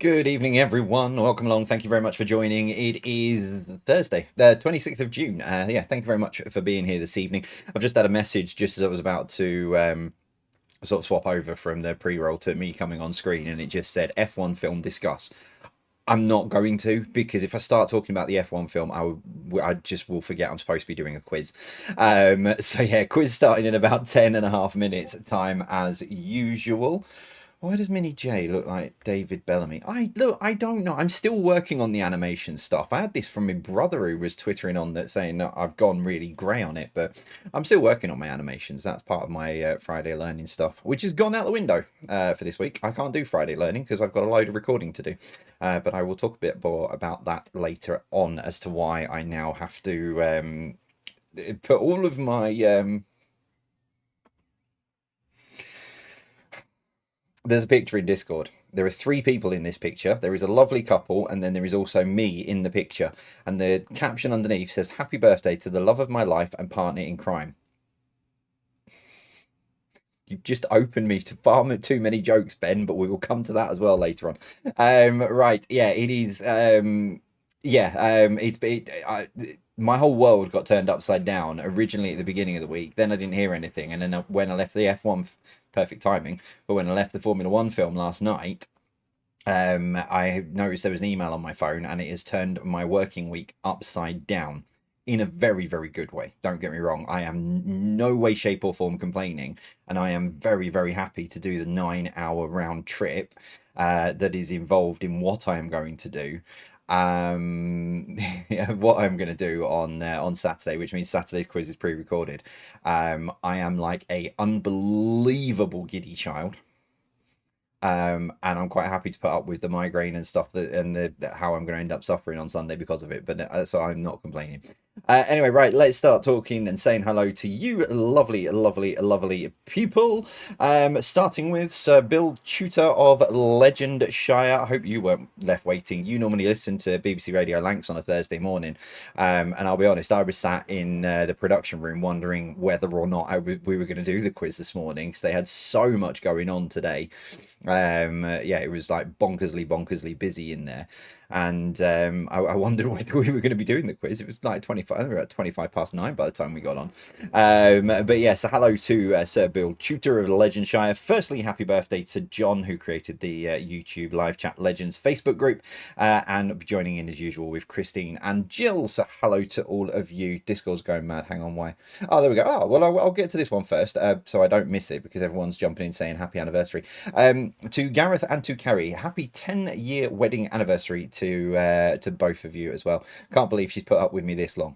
Good evening, everyone. Welcome along. Thank you very much for joining. It is Thursday, the 26th of June. Yeah, thank you very much for being here this evening. I've just had a message just as I was about to sort of swap over from the pre-roll to me coming on screen, and it just said F1 film discuss. I'm not going to, because if I start talking about the F1 film, I just will forget I'm supposed to be doing a quiz. So yeah, quiz starting in about 10.5 minutes time as usual. Why does Mini J look like David Bellamy? I don't know. I'm still working on the animation stuff. I had this from my brother who was twittering on that saying that I've gone really grey on it, but I'm still working on my animations. That's part of my Friday learning stuff, which has gone out the window for this week. I can't do Friday learning because I've got a load of recording to do. But I will talk a bit more about that later on as to why I now have to put all of my there's a picture in Discord. There are three people in this picture. There is a lovely couple, and then there is also me in the picture. And the caption underneath says, "Happy birthday to the love of my life and partner in crime." You've just opened me to far too many jokes, Ben, but we will come to that as well later on. Right, yeah, it is. My whole world got turned upside down originally at the beginning of the week. Then I didn't hear anything, and then when I left the F1, perfect timing. But when I left the Formula One film last night, I noticed there was an email on my phone, and it has turned my working week upside down in a very, very good way. Don't get me wrong. I am no way, shape, or form complaining, and I am very, very happy to do the 9-hour round trip that is involved in what I am going to do. What I'm going to do on Saturday, which means Saturday's quiz is pre-recorded. I am like a unbelievable giddy child. And I'm quite happy to put up with the migraine and stuff and how I'm going to end up suffering on Sunday because of it. But so I'm not complaining. Anyway, right, let's start talking and saying hello to you, lovely, lovely, lovely people. Starting with Sir Bill Tutor of Legendshire. I hope you weren't left waiting. You normally listen to BBC Radio Lancs on a Thursday morning. And I'll be honest, I was sat in the production room wondering whether or not we were going to do the quiz this morning because they had so much going on today. Yeah, it was like bonkersly busy in there, and I wondered whether we were going to be doing the quiz. It was like 25, we were at 25 past 9 by the time we got on. But yeah, so hello to Sir Bill Tutor of Legendshire. Firstly, happy birthday to John, who created the YouTube live chat Legends Facebook group, and joining in as usual with Christine and Jill. So hello to all of you. Discord's going mad. Hang on, why? Oh, there we go. Oh, well, I'll get to this one first, so I don't miss it because everyone's jumping in saying happy anniversary. To Gareth and to Carrie, happy 10-year wedding anniversary to both of you as well. Can't believe she's put up with me this long.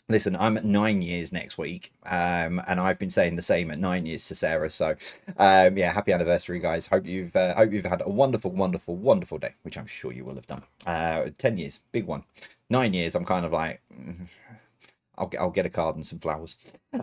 Listen, I'm at 9 years next week, and I've been saying the same at 9 years to Sarah. So, yeah, happy anniversary, guys. Hope you've had a wonderful, wonderful, wonderful day, which I'm sure you will have done. 10 years, big one. 9 years, I'm kind of like, I'll get a card and some flowers.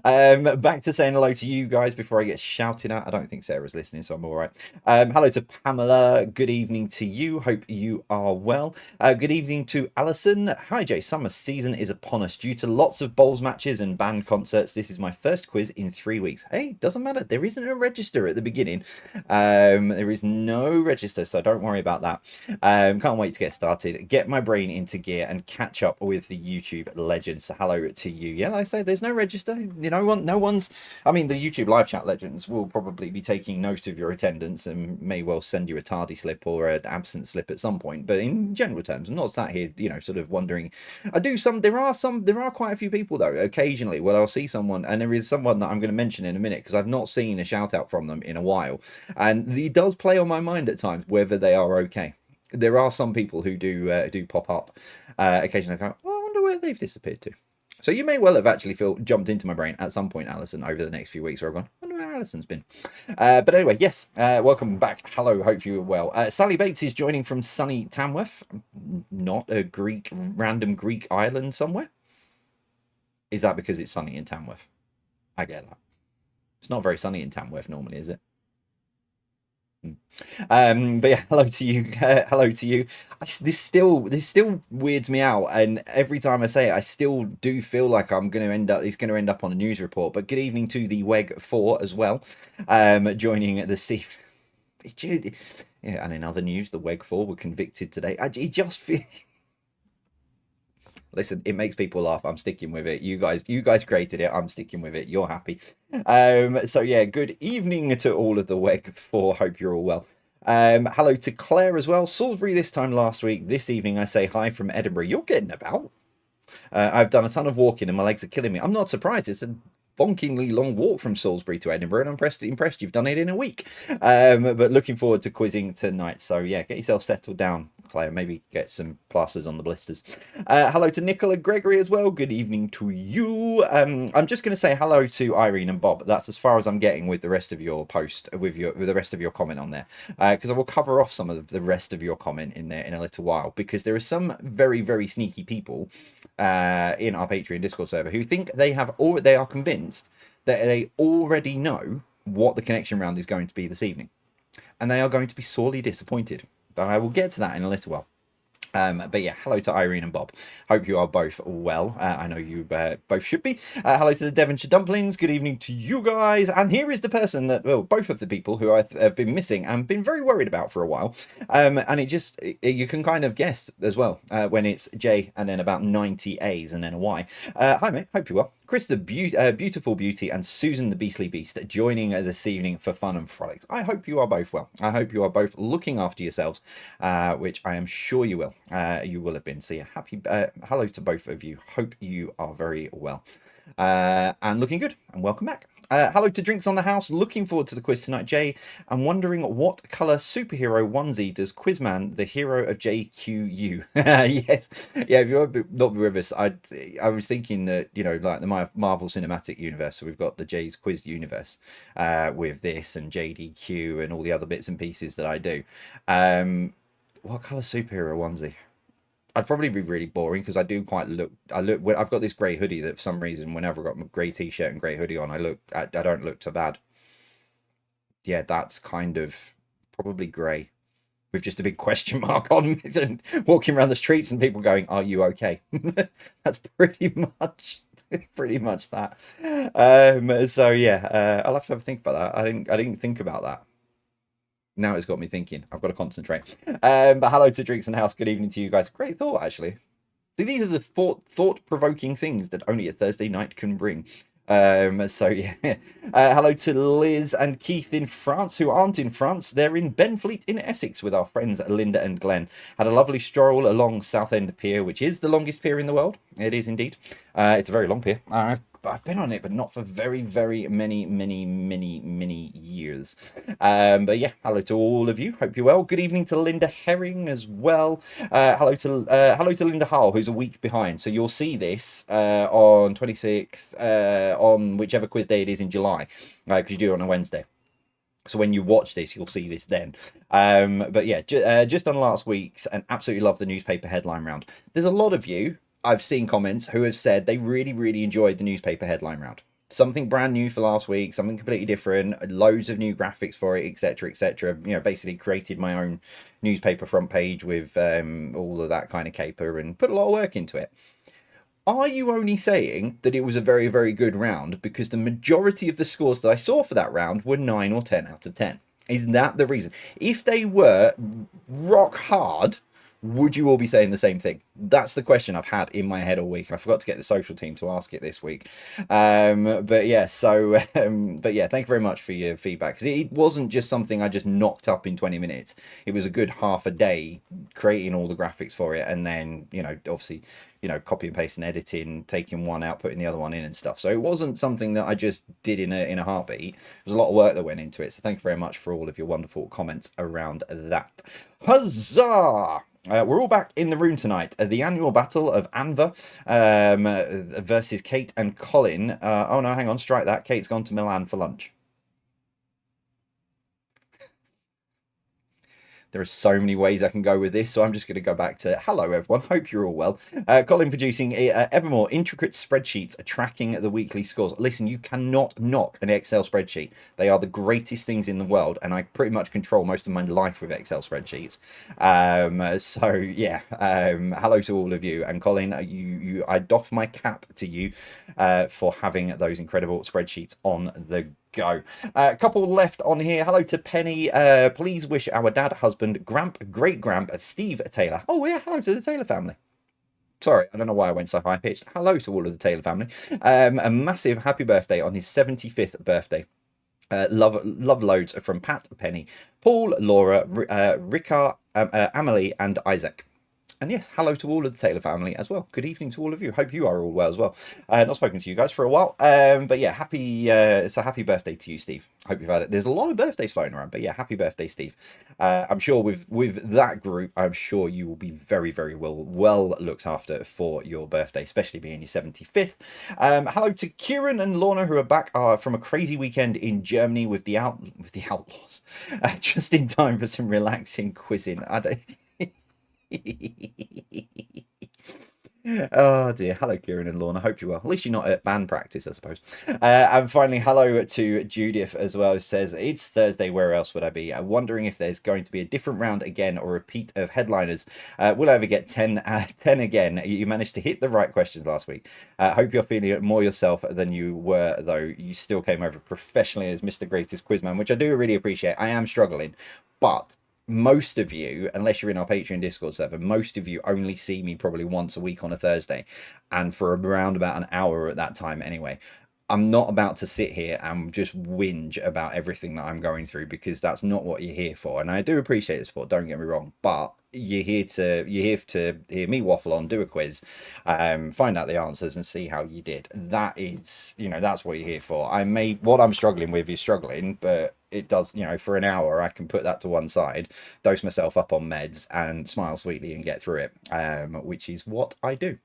Back to saying hello to you guys before I get shouted at. I don't think Sarah's listening, so I'm all right. Hello to Pamela. Good evening to you. Hope you are well. Good evening to Alison. Hi, Jay. Summer season is upon us. Due to lots of bowls matches and band concerts, this is my first quiz in 3 weeks. Hey, doesn't matter. There isn't a register at the beginning. There is no register, so don't worry about that. Can't wait to get started, get my brain into gear, and catch up with the YouTube legends. So hello to you. Yeah, like I say, there's no register. No one's. I mean, the YouTube live chat legends will probably be taking note of your attendance and may well send you a tardy slip or an absence slip at some point. But in general terms, I'm not sat here, sort of wondering. There are quite a few people though. Occasionally, well, I'll see someone, and there is someone that I'm going to mention in a minute because I've not seen a shout out from them in a while, and it does play on my mind at times whether they are okay. There are some people who do pop up occasionally. I go, oh, I wonder where they've disappeared to. So you may well have actually jumped into my brain at some point, Alison, over the next few weeks where I've gone, I wonder where Alison's been. But anyway, yes, welcome back. Hello, hope you are well. Sally Bates is joining from sunny Tamworth, not a random Greek island somewhere. Is that because it's sunny in Tamworth? I get that. It's not very sunny in Tamworth normally, is it? But yeah, hello to you. Hello to you. This still weirds me out, and every time I say it, I still do feel like it's going to end up on a news report. But good evening to the WEG 4 as well, joining the sea. Yeah, and in other news, the WEG 4 were convicted today. It just feel. Listen, it makes people laugh. I'm sticking with it. You guys created it. I'm sticking with it. You're happy. So yeah, good evening to all of the WEG 4. Hope you're all well. Hello to Claire as well. Salisbury this time last week. This evening I say hi from Edinburgh. You're getting about. I've done a ton of walking and my legs are killing me. I'm not surprised. It's a bonkingly long walk from Salisbury to Edinburgh, and I'm impressed you've done it in a week. But looking forward to quizzing tonight. So yeah, get yourself settled down, Claire. Maybe get some plasters on the blisters. Hello to Nicola Gregory as well. Good evening to you. I'm just going to say hello to Irene and Bob. That's as far as I'm getting with the rest of your post, with the rest of your comment on there, because I will cover off some of the rest of your comment in there in a little while, because there are some very, very sneaky people in our Patreon Discord server who think they are convinced that they already know what the connection round is going to be this evening, and they are going to be sorely disappointed. But I will get to that in a little while. But yeah, hello to Irene and Bob. Hope you are both well. I know you both should be. Hello to the Devonshire Dumplings. Good evening to you guys. And here is the person that, well, both of the people who I've been missing and been very worried about for a while. And you can kind of guess as well when it's J and then about 90 A's and then a Y. Hi, mate. Hope you're well. Chris the Beautiful Beauty and Susan the Beastly Beast joining this evening for fun and frolics. I hope you are both well. I hope you are both looking after yourselves, which I am sure you will. You will have been. So yeah, hello to both of you. Hope you are very well. And looking good, and welcome back. Hello to Drinks on the House. Looking forward to the quiz tonight, Jay. I'm wondering what colour superhero onesie does Quizman, the hero of JQU? Yes, yeah. If you're not with us, I was thinking that, you know, like the Marvel Cinematic Universe. So we've got the Jay's Quiz Universe with this and JDQ and all the other bits and pieces that I do. What colour superhero onesie? I'd probably be really boring because I do quite look. I've got this grey hoodie that for some reason, whenever I've got my grey t-shirt and grey hoodie on, I don't look so bad. Yeah, that's kind of probably grey with just a big question mark on it, and walking around the streets and people going, "Are you okay?" That's pretty much that. So yeah, I'll have to have a think about that. I didn't think about that. Now it's got me thinking. I've got to concentrate. But hello to Drinks and House. Good evening to you guys. Great thought, actually. These are the thought-provoking things that only a Thursday night can bring. So yeah. Hello to Liz and Keith in France, who aren't in France. They're in Benfleet in Essex with our friends Linda and Glenn. Had a lovely stroll along Southend Pier, which is the longest pier in the world. It is indeed. It's a very long pier. I've been on it, but not for very, very many years. But yeah, hello to all of you. Hope you're well. Good evening to Linda Herring as well. Hello to Linda Hull, who's a week behind. So you'll see this on 26th, on whichever quiz day it is in July, because you do it on a Wednesday. So when you watch this, you'll see this then. But yeah, just on last week's, and absolutely love the newspaper headline round. There's a lot of you, I've seen comments who have said they really, really enjoyed the newspaper headline round. Something brand new for last week, something completely different, loads of new graphics for it, etc., etc. You know, basically created my own newspaper front page with all of that kind of caper and put a lot of work into it. Are you only saying that it was a very, very good round because the majority of the scores that I saw for that round were 9 or 10 out of 10? Is that the reason? If they were rock hard, would you all be saying the same thing? That's the question I've had in my head all week, and I forgot to get the social team to ask it this week. But yeah, thank you very much for your feedback, because it wasn't just something I just knocked up in 20 minutes. It was a good half a day creating all the graphics for it, and then, you know, obviously, you know, copy and paste and editing, taking one out, putting the other one in and stuff. So it wasn't something that I just did in a heartbeat. There was a lot of work that went into it. So thank you very much for all of your wonderful comments around that. Huzzah! We're all back in the room tonight. The annual battle of Anva versus Kate and Colin. Oh no, hang on, strike that. Kate's gone to Milan for lunch. There are so many ways I can go with this, so I'm just going to go back to hello, everyone. Hope you're all well. Colin producing ever more intricate spreadsheets tracking the weekly scores. Listen, you cannot knock an Excel spreadsheet. They are the greatest things in the world, and I pretty much control most of my life with Excel spreadsheets. So yeah, hello to all of you. And Colin, I doff my cap to you for having those incredible spreadsheets on the go. A couple left on here. Hello to Penny. Please wish our dad, husband, Gramp, great Gramp, Steve Taylor. Oh yeah, hello to the Taylor family. Sorry, I don't know why I went so high pitched. Hello to all of the Taylor family. A massive happy birthday on his 75th birthday. Love loads from Pat, Penny, Paul, Laura, Ricard, Amelie, and Isaac. And yes, hello to all of the Taylor family as well. Good evening to all of you. Hope you are all well as well. Not spoken to you guys for a while, but yeah, happy. It's a happy birthday to you, Steve. Hope you've had it. There's a lot of birthdays floating around, but yeah, happy birthday, Steve. I'm sure with that group, I'm sure you will be very well looked after for your birthday, especially being your 75th. Hello to Kieran and Lorna who are back from a crazy weekend in Germany with the Outlaws, just in time for some relaxing quizzing. I don't. Oh dear. Hello, Kieran and Lorna. Hope you're well. At least you're not at band practice, I suppose. And finally, hello to Judith as well. Who says, it's Thursday. Where else would I be? I'm wondering if there's going to be a different round again or a repeat of headliners. Will I ever get 10 again? You managed to hit the right questions last week. Hope you're feeling more yourself than you were, though. You still came over professionally as Mr. Greatest Quizman, which I do really appreciate. I am struggling, but most of you, unless you're in our Patreon Discord server, most of you only see me probably once a week on a Thursday, and for around about an hour at that time anyway. I'm not about to sit here and just whinge about everything that I'm going through, because that's not what you're here for. And I do appreciate the support, don't get me wrong, but you're here to hear me waffle on, do a quiz, find out the answers and see how you did. That is, that's what you're here for. What I'm struggling with is struggling, but it does, for an hour I can put that to one side, dose myself up on meds and smile sweetly and get through it, which is what I do.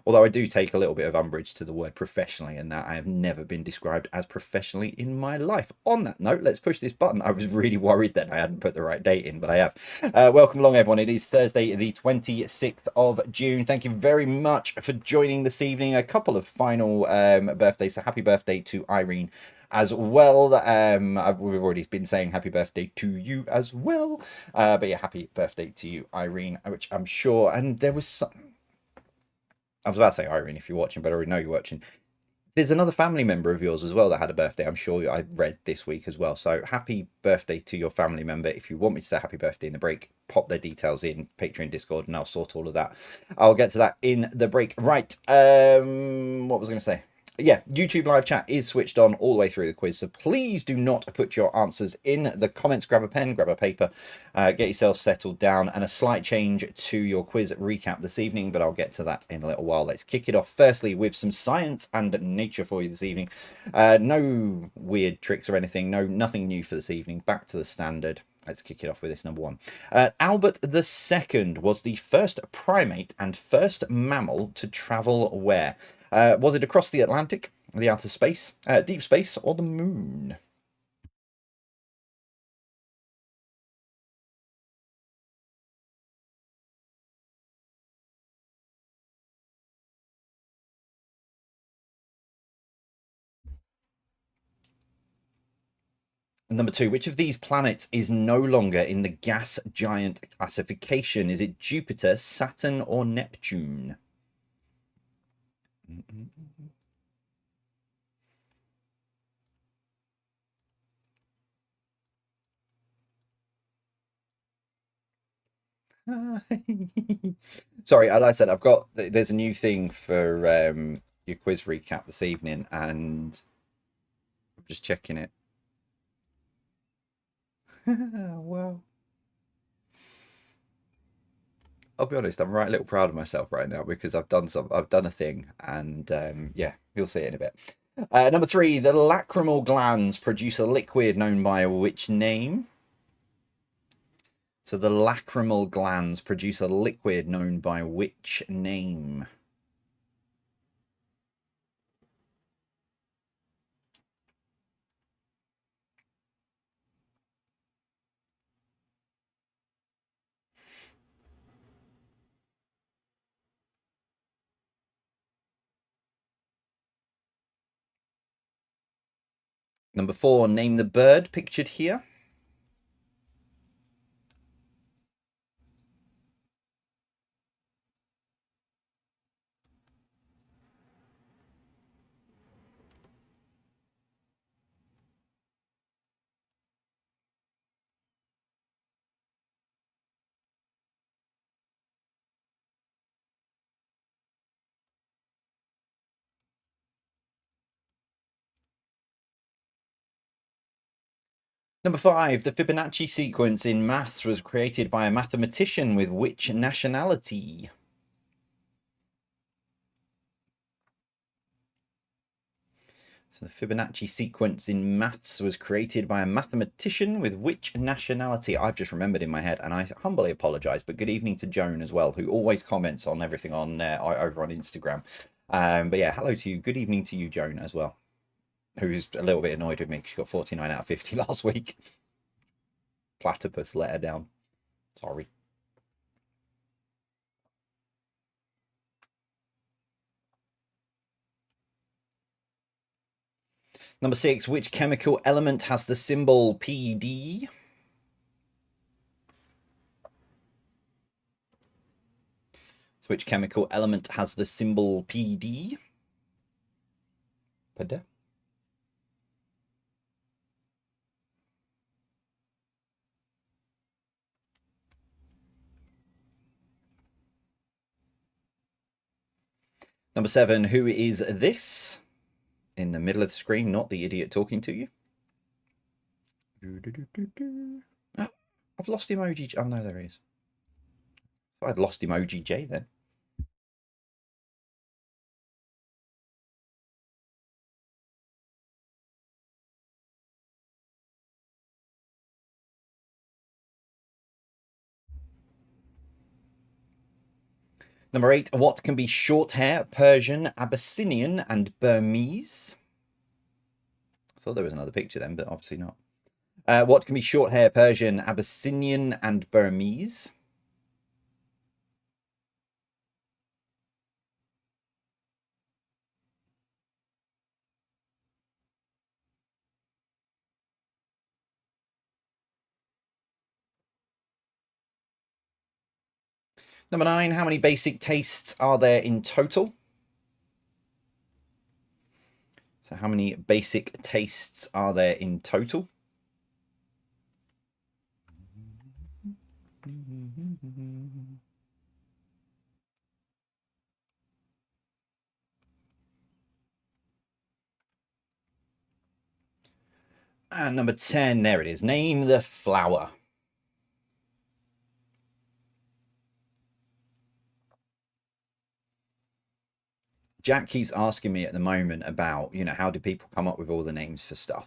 Although I do take a little bit of umbrage to the word professionally, and that I have never been described as professionally in my life. On that note, let's push this button. I was really worried that I hadn't put the right date in, but I have. Welcome along, everyone. It is Thursday, the 26th of June. Thank you very much for joining this evening. A couple of final birthdays. So happy birthday to Irene as well. We've already been saying happy birthday to you as well. But yeah, happy birthday to you, Irene, which I'm sure. And there was some... I was about to say Irene if you're watching, but I already know you're watching. There's another family member of yours as well that had a birthday, I'm sure I read this week as well. So happy birthday to your family member. If you want me to say happy birthday in the break, pop their details in Patreon, Discord, and I'll sort all of that. I'll get to that in the break. Right. What was I going to say? Yeah, YouTube live chat is switched on all the way through the quiz, so please do not put your answers in the comments. Grab a pen, grab a paper, get yourself settled down, and a slight change to your quiz recap this evening, but I'll get to that in a little while. Let's kick it off firstly with some science and nature for you this evening. No weird tricks or anything, nothing new for this evening, back to the standard. Let's kick it off with this number one. Albert II was the first primate and first mammal to travel where? Was it across the Atlantic, the outer space, deep space, or the moon? And number two, which of these planets is no longer in the gas giant classification? Is it Jupiter, Saturn, or Neptune? Sorry, like I said, there's a new thing for your quiz recap this evening, and I'm just checking it. Well, I'll be honest, I'm right a little proud of myself right now because I've done a thing, and yeah, you'll see it in a bit. Number three, the lacrimal glands produce a liquid known by which name? So the lacrimal glands produce a liquid known by which name? Number four, name the bird pictured here. Number 5, the Fibonacci sequence in maths was created by a mathematician with which nationality? So the Fibonacci sequence in maths was created by a mathematician with which nationality? I've just remembered in my head, and I humbly apologise, but good evening to Joan as well, who always comments on everything on over on Instagram. But yeah, hello to you. Good evening to you, Joan, as well, who's a little bit annoyed with me because she got 49 out of 50 last week. Platypus let her down. Sorry. Number 6, which chemical element has the symbol Pd? So which chemical element has the symbol Pd? Pada? Number 7, who is this? In the middle of the screen, not the idiot talking to you. Oh, I've lost emoji. Oh no, there he is. I thought I'd lost emoji J then. Number 8, what can be short hair, Persian, Abyssinian, and Burmese? I thought there was another picture then, but obviously not. What can be short hair, Persian, Abyssinian, and Burmese? Number 9, how many basic tastes are there in total? So how many basic tastes are there in total? And number 10, there it is. Name the flower. Jack keeps asking me at the moment about, how do people come up with all the names for stuff?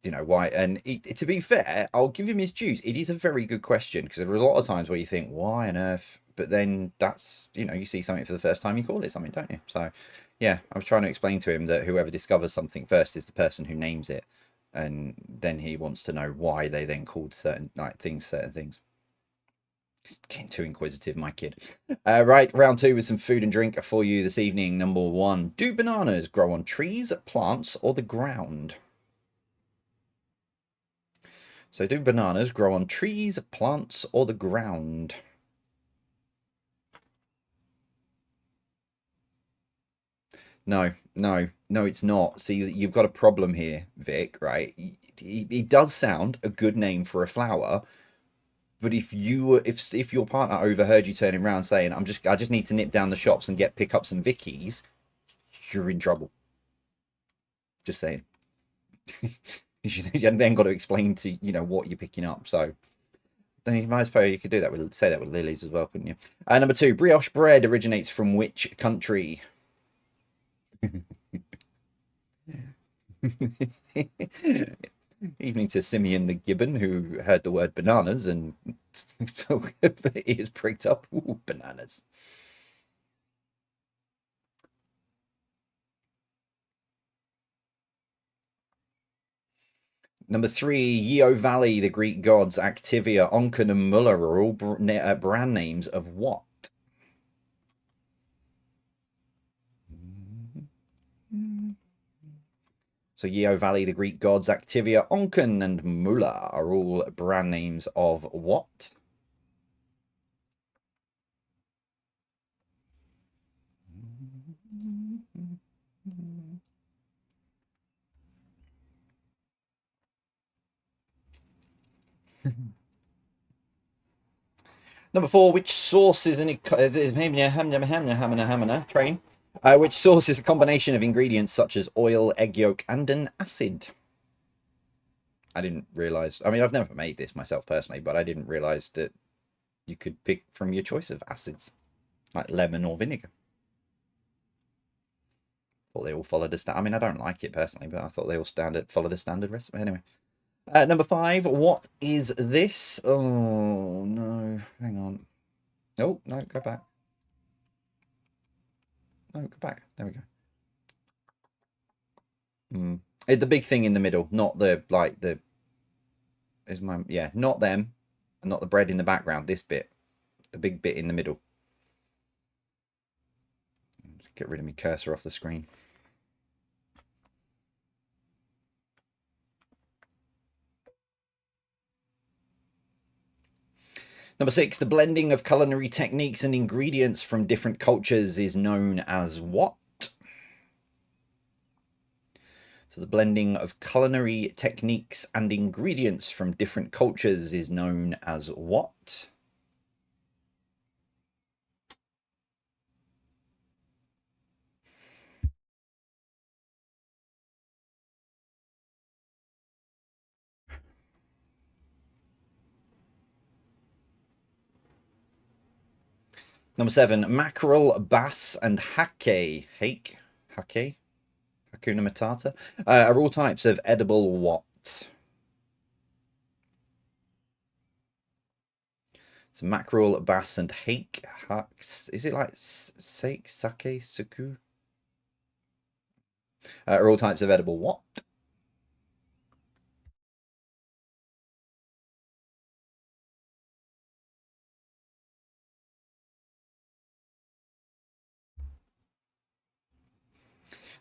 Why? And to be fair, I'll give him his dues. It is a very good question because there are a lot of times where you think, why on earth? But then that's, you see something for the first time, you call it something, don't you? So, yeah, I was trying to explain to him that whoever discovers something first is the person who names it. And then he wants to know why they then called certain things. Getting too inquisitive, my kid. Right, round 2 with some food and drink for you this evening. Number 1, do bananas grow on trees, plants, or the ground? So do bananas grow on trees, plants, or the ground? No, it's not. See, you've got a problem here, Vic, right? It does sound a good name for a flower, but if your partner overheard you turning around saying, I just need to nip down the shops and pick up some Vickies, you're in trouble. Just saying. You then got to explain to what you're picking up. So then you might suppose you could do that say that with lilies as well, couldn't you? Number 2, brioche bread originates from which country? Evening to Simeon the Gibbon, who heard the word bananas and ears pricked up. Ooh, bananas. Number 3, Yeo Valley, the Greek gods, Activia, Onken, and Muller are all brand names of what? So Yeo Valley, the Greek gods, Activia, Onken, and Muller are all brand names of what? Number 4, which sauce is train? Which sauce is a combination of ingredients such as oil, egg yolk, and an acid? I didn't realize. I mean, I've never made this myself personally, but I didn't realize that you could pick from your choice of acids, like lemon or vinegar. Thought they all followed a standard. I mean, I don't like it personally, but I thought they all followed a standard recipe. Anyway, number 5. What is this? Oh no, hang on. Oh no, go back. No, go back. There we go. The big thing in the middle, not the like the. Is my not them, and not the bread in the background. This bit, the big bit in the middle. Get rid of my cursor off the screen. Number 6, the blending of culinary techniques and ingredients from different cultures is known as what? So the blending of culinary techniques and ingredients from different cultures is known as what? Number 7, mackerel, bass, and hake, Hakuna Matata, are all types of edible what? So mackerel, bass, and hake. Is it like sake, sake, suku? Are all types of edible what?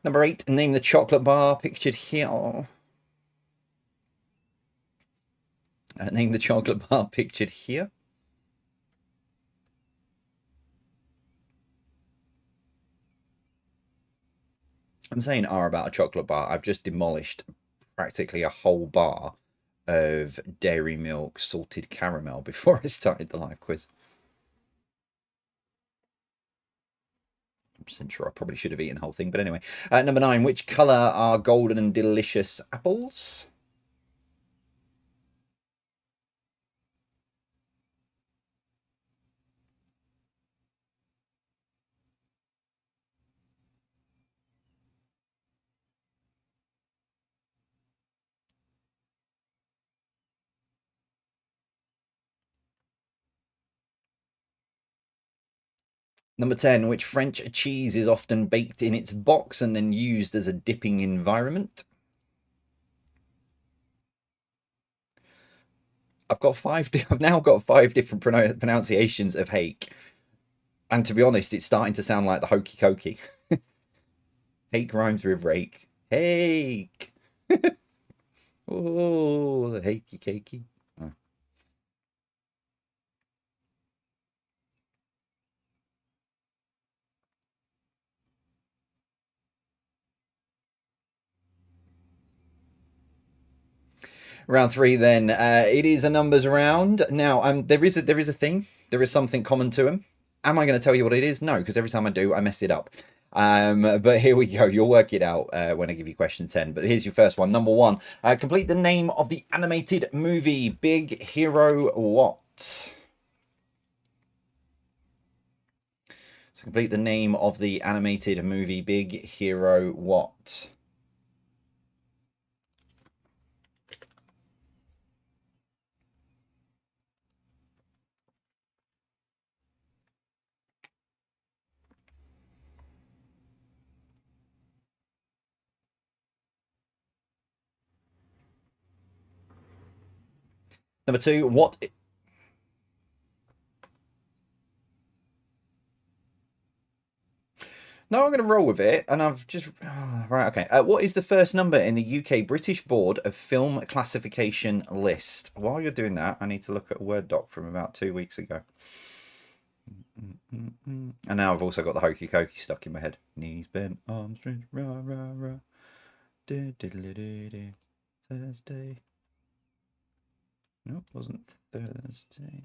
Number 8, name the chocolate bar pictured here. Name the chocolate bar pictured here. I'm saying R about a chocolate bar. I've just demolished practically a whole bar of dairy milk salted caramel before I started the live quiz. I'm sure I probably should have eaten the whole thing, but anyway. Number 9, which colour are golden and delicious apples? Number 10, which French cheese is often baked in its box and then used as a dipping environment? I've now got 5 different pronunciations of hake. And to be honest, it's starting to sound like the hokey cokey. Hake rhymes with rake. Hake. Oh, the hakey cakey. Oh. Round 3 then. It is a numbers round. Now, there is a thing. There is something common to them. Am I going to tell you what it is? No, because every time I do, I mess it up. But here we go. You'll work it out when I give you question 10. But here's your first one. Number 1. Complete the name of the animated movie Big Hero What? So complete the name of the animated movie Big Hero What? Number 2, what? No, I'm going to roll with it, and I've just right. Okay, what is the first number in the UK British Board of Film Classification list? While you're doing that, I need to look at a Word doc from about 2 weeks ago. And now I've also got the hokey cokey stuck in my head. Knees bent, arms stretched, rah rah rah. Thursday. Nope, wasn't Thursday.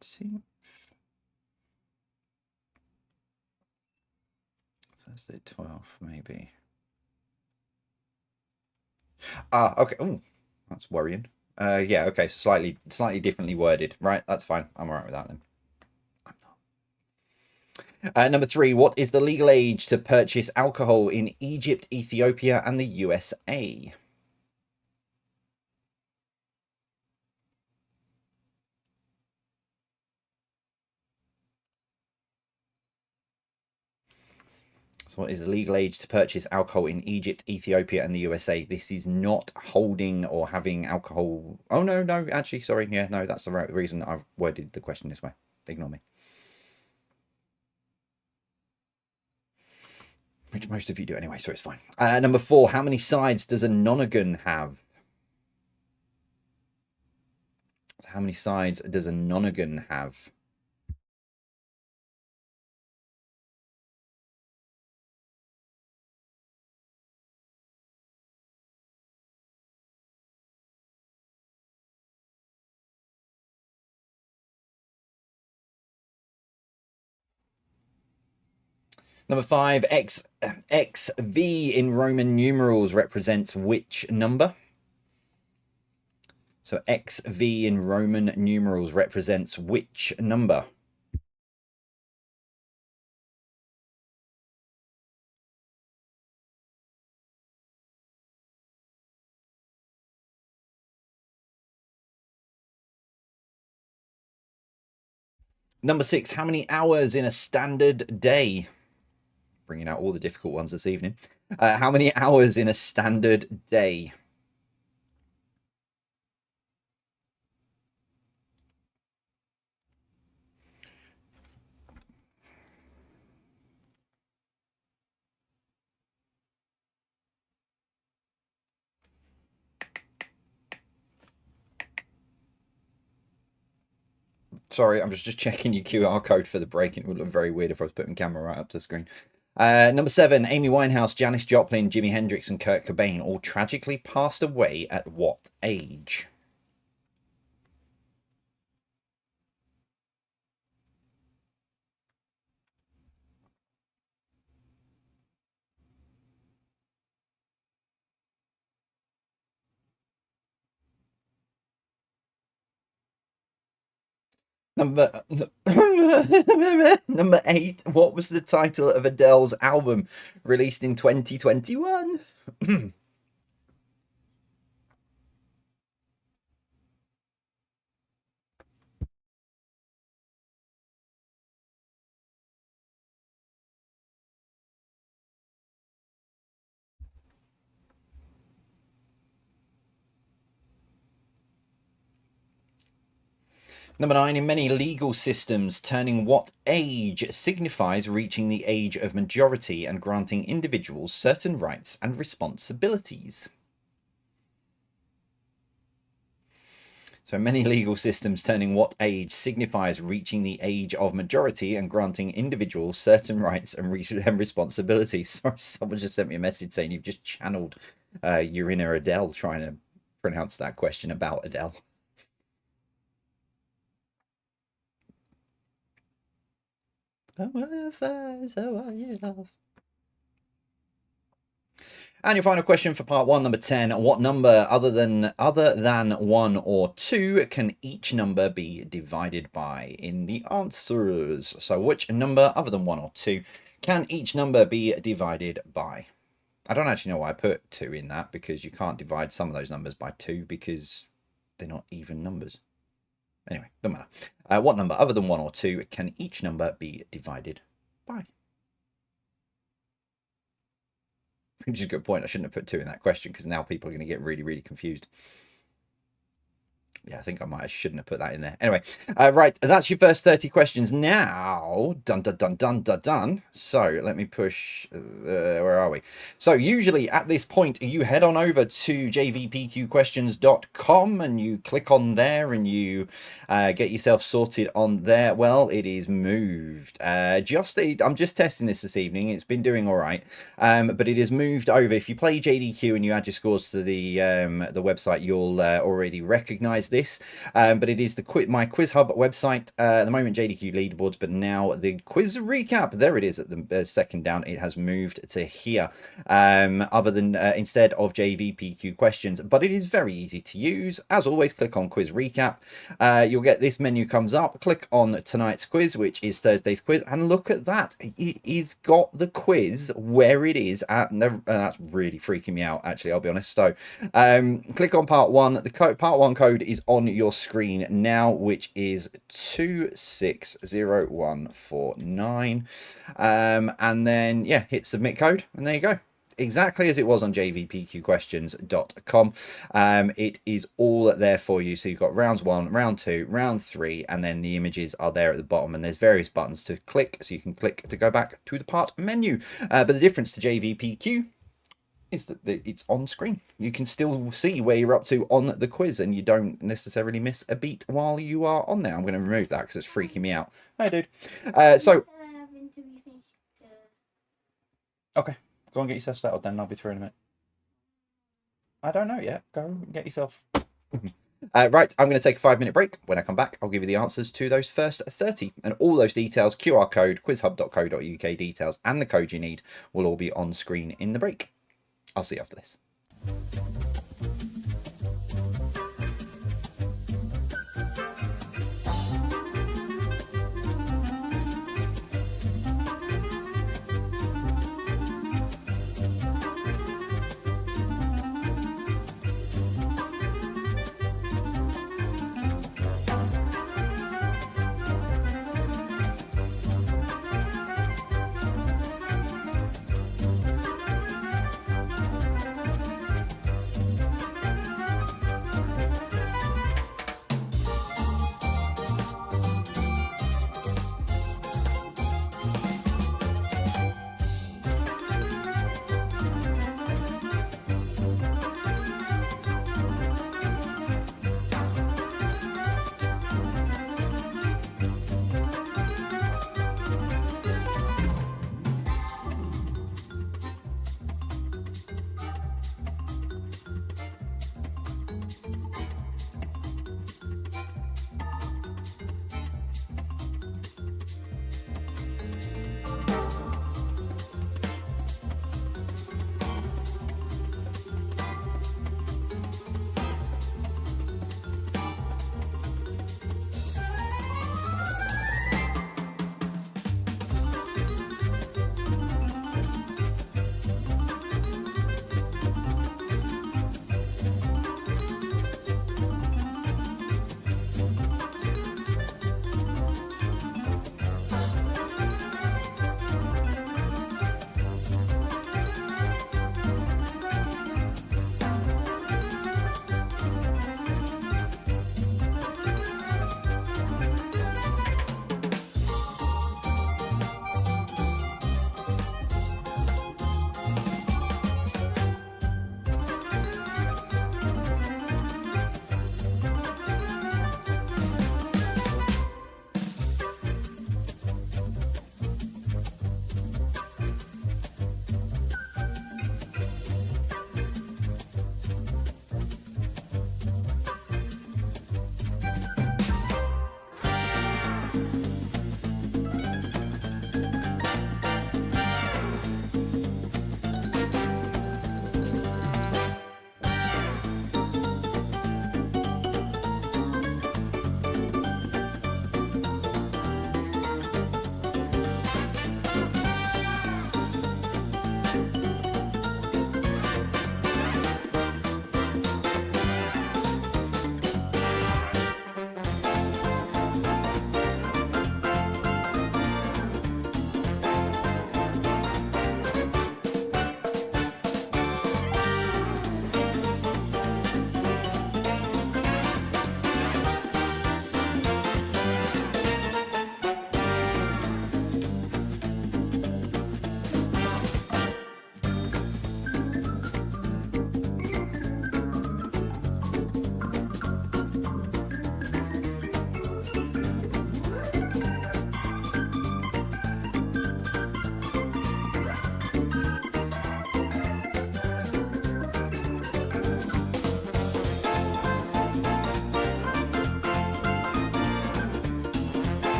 19th. Thursday 12th, maybe. Ah, okay. Ooh, That's worrying. Yeah, okay, so slightly differently worded. Right, that's fine. I'm alright with that then. Number 3, what is the legal age to purchase alcohol in Egypt, Ethiopia, and the USA? So what is the legal age to purchase alcohol in Egypt, Ethiopia, and the USA? This is not holding or having alcohol. Oh, no, actually, sorry. Yeah, no, that's the right reason I've worded the question this way. Ignore me. Which most of you do anyway, so it's fine. Number 4, how many sides does a nonagon have? How many sides does a nonagon have? Number 5, XV in Roman numerals represents which number? So XV in Roman numerals represents which number? Number 6, how many hours in a standard day? Bringing out all the difficult ones this evening. How many hours in a standard day? Sorry, I'm just checking your QR code for the break. It would look very weird if I was putting the camera right up to the screen. Number 7, Amy Winehouse, Janis Joplin, Jimi Hendrix, and Kurt Cobain all tragically passed away at what age? Number 8, what was the title of Adele's album released in 2021? Number 9, in many legal systems, turning what age signifies reaching the age of majority and granting individuals certain rights and responsibilities. So many legal systems, turning what age signifies reaching the age of majority and granting individuals certain rights and responsibilities. Sorry, someone just sent me a message saying you've just channeled your inner Adele trying to pronounce that question about Adele. And your final question for part 1, number 10. What number other than 1 or 2 can each number be divided by in the answers? So which number other than 1 or 2 can each number be divided by? I don't actually know why I put 2 in that, because you can't divide some of those numbers by 2 because they're not even numbers. Anyway, don't matter. What number other than 1 or 2 can each number be divided by? Which is a good point. I shouldn't have put 2 in that question, because now people are going to get really, really confused. Yeah, I think I shouldn't have put that in there. Anyway, right, that's your first 30 questions. Now, dun. So let me push, where are we? So usually at this point, you head on over to jvpqquestions.com and you click on there and you get yourself sorted on there. Well, it is moved. I'm just testing this evening. It's been doing all right, but it is moved over. If you play JDQ and you add your scores to the website, you'll already recognize this. this, but it is my Quiz Hub website. At the moment, JDQ leaderboards, but now the quiz recap. There it is at the second down. It has moved to here, other than instead of JVPQ questions, but it is very easy to use. As always, click on Quiz Recap. You'll get this menu comes up. Click on tonight's quiz, which is Thursday's quiz, and look at that. It is got the quiz where it is at. That's really freaking me out, actually, I'll be honest. So click on part one. The part one code is on your screen now, which is 260149. And then yeah, hit submit code, and there you go. Exactly as it was on jvpqquestions.com. It is all there for you. So you've got rounds 1, round 2, round 3, and then the images are there at the bottom, and there's various buttons to click, so you can click to go back to the part menu. But the difference to JVPQ is that it's on screen. You can still see where you're up to on the quiz, and you don't necessarily miss a beat while you are on there. I'm going to remove that because it's freaking me out. Hi, dude. Okay. Go and get yourself settled then, I'll be through in a minute. I don't know yet. Go and get yourself. Right, I'm going to take a 5-minute break. When I come back, I'll give you the answers to those first 30. And all those details, QR code, quizhub.co.uk details, and the code you need will all be on screen in the break. I'll see you after this.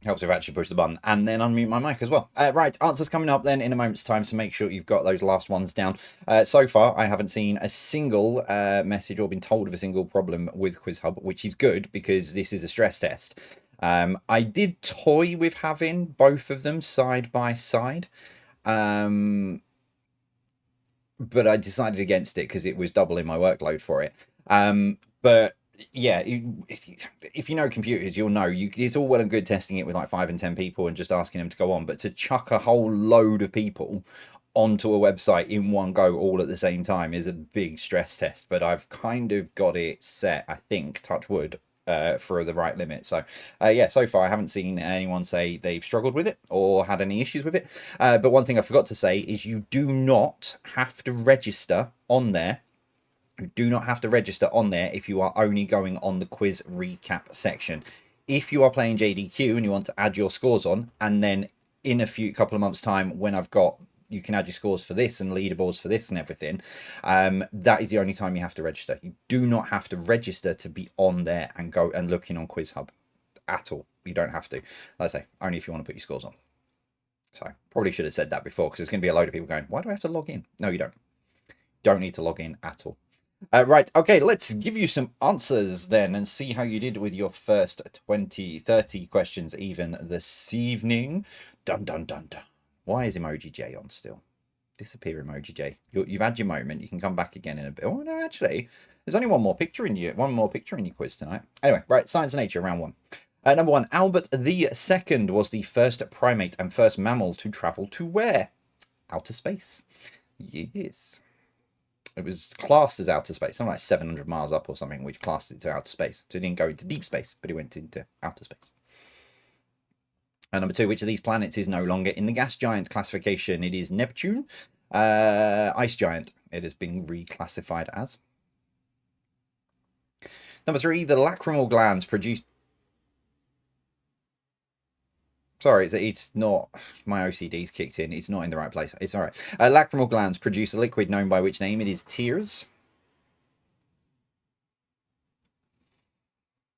Helps if I actually push the button and then unmute my mic as well. Right, answers coming up then in a moment's time, so make sure you've got those last ones down. So far, I haven't seen a single message or been told of a single problem with Quiz Hub, which is good because this is a stress test. I did toy with having both of them side by side, but I decided against it because it was doubling my workload for it. But yeah, if you know computers, you'll know it's all well and good testing it with like 5 and 10 people and just asking them to go on, but to chuck a whole load of people onto a website in one go all at the same time is a big stress test. But I've kind of got it set, I think, touch wood, for the right limit. So yeah, so far I haven't seen anyone say they've struggled with it or had any issues with it. But one thing I forgot to say is you do not have to register on there. You do not have to register on there if you are only going on the quiz recap section. If you are playing JDQ and you want to add your scores on, and then in a couple of months time when I've got, you can add your scores for this and leaderboards for this and everything, that is the only time you have to register. You do not have to register to be on there and go and looking on Quiz Hub at all. You don't have to. Like I say, only if you want to put your scores on. So probably should have said that before, because there's going to be a load of people going, why do I have to log in? No, you don't. Don't need to log in at all. Right, okay, let's give you some answers then and see how you did with your first 20, 30 questions even this evening. Dun, dun, dun, dun. Why is Emoji J on still? Disappear, Emoji J. You've had your moment. You can come back again in a bit. Oh, no, actually, there's only one more picture in your quiz tonight. Anyway, right, Science and Nature, round one. Number one, Albert II was the first primate and first mammal to travel to where? Outer space. Yes. It was classed as outer space, something like 700 miles up or something, which classed it to outer space. So it didn't go into deep space, but it went into outer space. And number two, which of these planets is no longer in the gas giant classification? It is Neptune. Ice giant, it has been reclassified as. Number three, the lacrimal glands produce... Sorry, it's not... My OCD's kicked in. It's not in the right place. It's all right. Lacrimal glands produce a liquid known by which name? It is tears.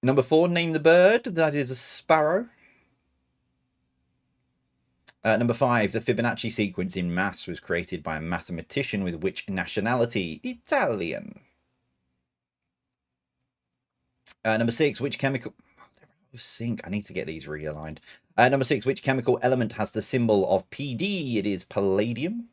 Number four, name the bird. That is a sparrow. Number five, the Fibonacci sequence in maths was created by a mathematician with which nationality? Italian. Number six, which chemical... Sync. I need to get these realigned. Number six, which chemical element has the symbol of Pd? It is palladium.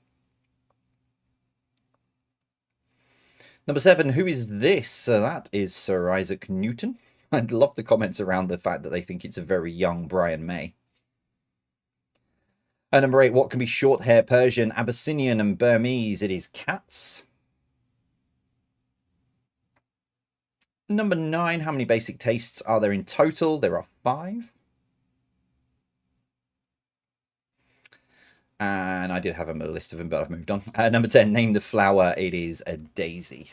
Number seven, who is this? That is Sir Isaac Newton. I love the comments around the fact that they think it's a very young Brian May. Number eight, what can be short hair, Persian, Abyssinian, and Burmese? It is cats. Number nine, how many basic tastes are there in total? There are 5. And I did have a list of them, but I've moved on. Number 10, name the flower. It is a daisy.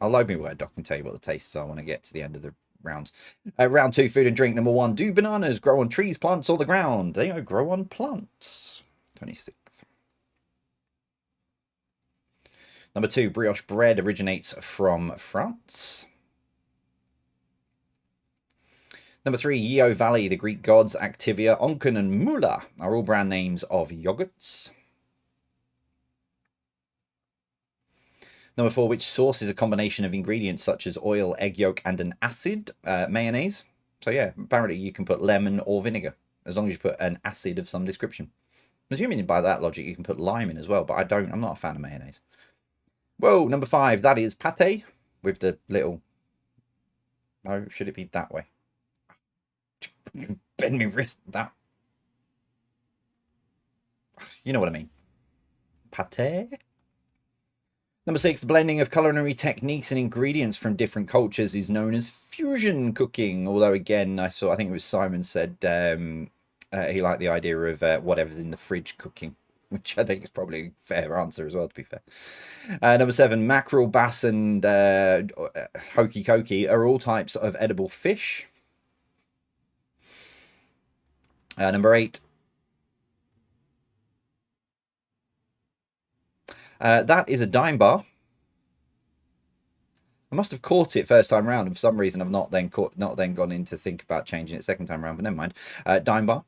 I'll load my Word doc and tell you what the tastes are when I get to the end of the rounds. Round two, food and drink. Number one, do bananas grow on trees, plants, or the ground? They grow on plants. 26th. Number two, brioche bread originates from France. Number three, Yeo Valley, the Greek gods Activia, Onken, and Mula are all brand names of yogurts. Number four, which sauce is a combination of ingredients such as oil, egg yolk, and an acid? Mayonnaise. So yeah, apparently you can put lemon or vinegar, as long as you put an acid of some description. I'm assuming by that logic you can put lime in as well, but I'm not a fan of mayonnaise. Whoa, number five, that is pate with the little... Oh, should it be that way? Bend me wrist, that... You know what I mean. Pate? Number six, the blending of culinary techniques and ingredients from different cultures is known as fusion cooking. Although, again, I think it was Simon said he liked the idea of whatever's in the fridge cooking, which I think is probably a fair answer as well, to be fair. Number seven, mackerel, bass, and hokey cokey are all types of edible fish. Number eight, that is a dime bar. I must have caught it first time round, and for some reason I've not then gone in to think about changing it second time round. But never mind. Dime bar.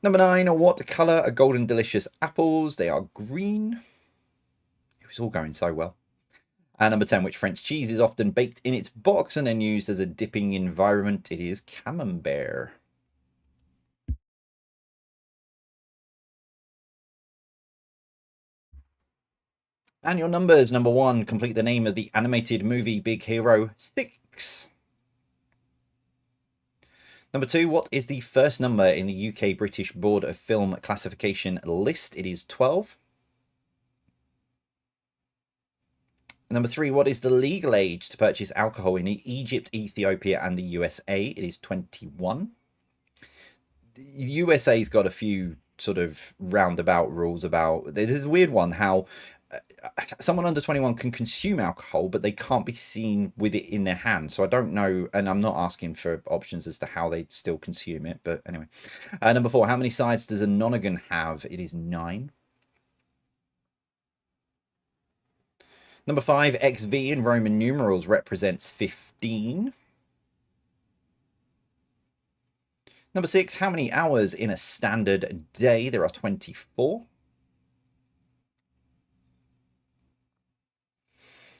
Number 9. What colour are golden delicious apples? They are green. It was all going so well. And number 10. Which French cheese is often baked in its box and then used as a dipping environment? It is camembert. And your numbers. Number 1. Complete the name of the animated movie Big Hero 6. Number 2, what is the first number in the UK British Board of Film Classification list? It is 12. Number 3, what is the legal age to purchase alcohol in Egypt, Ethiopia, and the USA? It is 21. The USA's got a few sort of roundabout rules about. There's a weird one how someone under 21 can consume alcohol, but they can't be seen with it in their hand. So I don't know, and I'm not asking for options as to how they still consume it. But anyway, number 4, how many sides does a nonagon have? It is 9. Number 5, XV in Roman numerals represents 15. Number 6, how many hours in a standard day? There are 24.